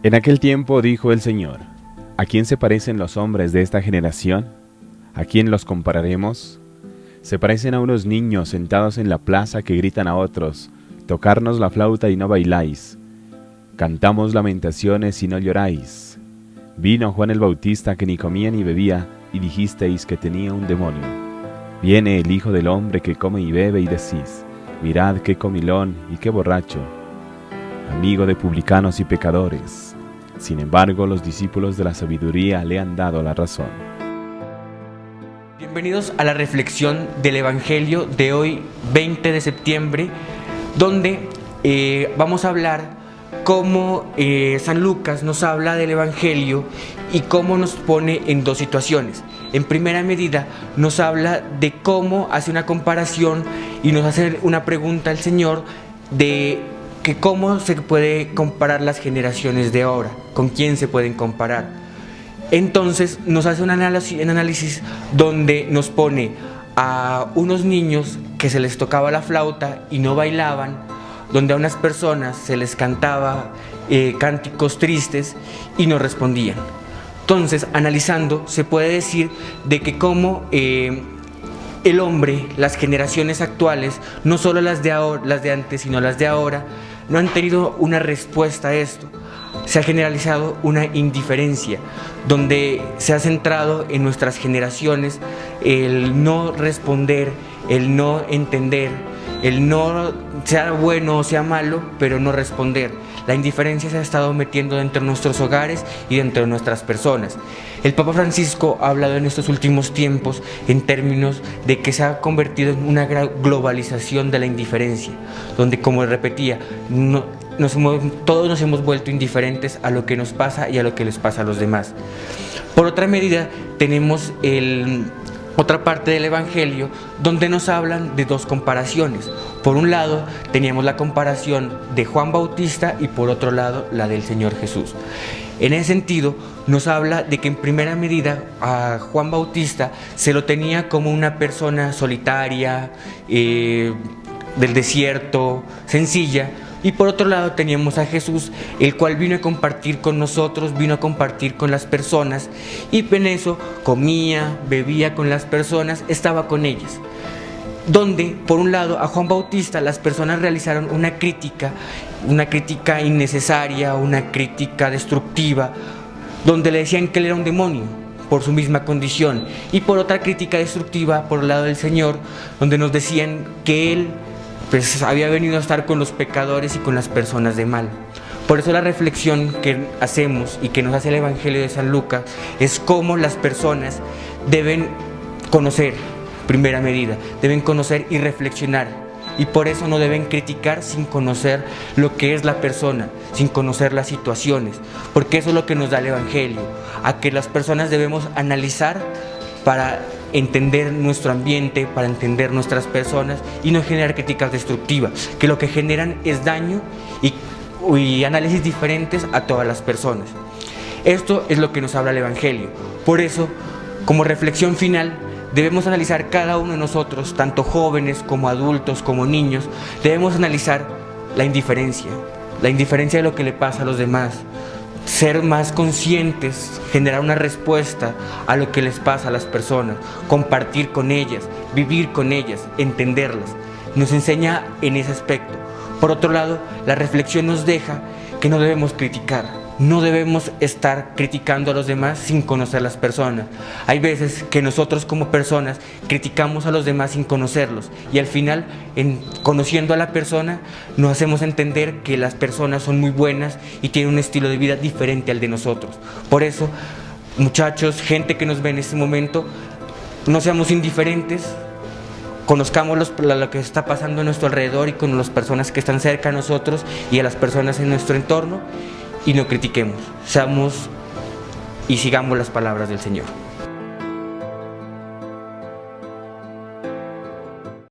En aquel tiempo dijo el Señor: ¿A quién se parecen los hombres de esta generación? ¿A quién los compararemos? Se parecen a unos niños sentados en la plaza que gritan a otros: tocarnos la flauta y no bailáis, cantamos lamentaciones y no lloráis. Vino Juan el Bautista, que ni comía ni bebía, y dijisteis que tenía un demonio. Viene el Hijo del Hombre, que come y bebe, y decís: mirad qué comilón y qué borracho, amigo de publicanos y pecadores. Sin embargo, los discípulos de la sabiduría le han dado la razón. Bienvenidos a la reflexión del Evangelio de hoy, 20 de septiembre, donde vamos a hablar cómo San Lucas nos habla del Evangelio y cómo nos pone en dos situaciones. En primera medida nos habla de cómo hace una comparación y nos hace una pregunta al Señor de que cómo se puede comparar las generaciones de ahora, con quién se pueden comparar. Entonces nos hace un análisis donde nos pone a unos niños que se les tocaba la flauta y no bailaban, donde a unas personas se les cantaba cánticos tristes y no respondían. Entonces, analizando, se puede decir de que como el hombre, las generaciones actuales, no solo las de antes, sino las de ahora, no han tenido una respuesta a esto. Se ha generalizado una indiferencia, donde se ha centrado en nuestras generaciones el no responder, el no entender, el no, sea bueno o sea malo, pero no responder. La indiferencia se ha estado metiendo dentro de nuestros hogares y dentro de nuestras personas. El Papa Francisco ha hablado en estos últimos tiempos en términos de que se ha convertido en una gran globalización de la indiferencia, donde, como repetía, todos nos hemos vuelto indiferentes a lo que nos pasa y a lo que les pasa a los demás. Por otra medida, tenemos otra parte del Evangelio donde nos hablan de dos comparaciones. Por un lado teníamos la comparación de Juan Bautista y por otro lado la del Señor Jesús. En ese sentido nos habla de que en primera medida a Juan Bautista se lo tenía como una persona solitaria, del desierto, sencilla. Y por otro lado teníamos a Jesús, el cual vino a compartir con nosotros, vino a compartir con las personas, y en eso comía, bebía con las personas, estaba con ellas. Donde, por un lado, a Juan Bautista las personas realizaron una crítica innecesaria, una crítica destructiva, donde le decían que él era un demonio por su misma condición, y por otra crítica destructiva por el lado del Señor, donde nos decían que él pues había venido a estar con los pecadores y con las personas de mal. Por eso la reflexión que hacemos y que nos hace el Evangelio de San Lucas es cómo las personas deben conocer, primera medida, deben conocer y reflexionar. Y por eso no deben criticar sin conocer lo que es la persona, sin conocer las situaciones, porque eso es lo que nos da el Evangelio, a que las personas debemos analizar para entender nuestro ambiente, para entender nuestras personas y no generar críticas destructivas, que lo que generan es daño y análisis diferentes a todas las personas. Esto es lo que nos habla el Evangelio. Por eso, como reflexión final, debemos analizar cada uno de nosotros, tanto jóvenes como adultos, como niños, debemos analizar la indiferencia de lo que le pasa a los demás, ser más conscientes, generar una respuesta a lo que les pasa a las personas, compartir con ellas, vivir con ellas, entenderlas. Nos enseña en ese aspecto. Por otro lado, la reflexión nos deja que no debemos criticar. No debemos estar criticando a los demás sin conocer a las personas. Hay veces que nosotros como personas criticamos a los demás sin conocerlos y al final, conociendo a la persona, nos hacemos entender que las personas son muy buenas y tienen un estilo de vida diferente al de nosotros. Por eso, muchachos, gente que nos ve en este momento, no seamos indiferentes, conozcamos lo que está pasando a nuestro alrededor y con las personas que están cerca a nosotros y a las personas en nuestro entorno, y no critiquemos, seamos y sigamos las palabras del Señor.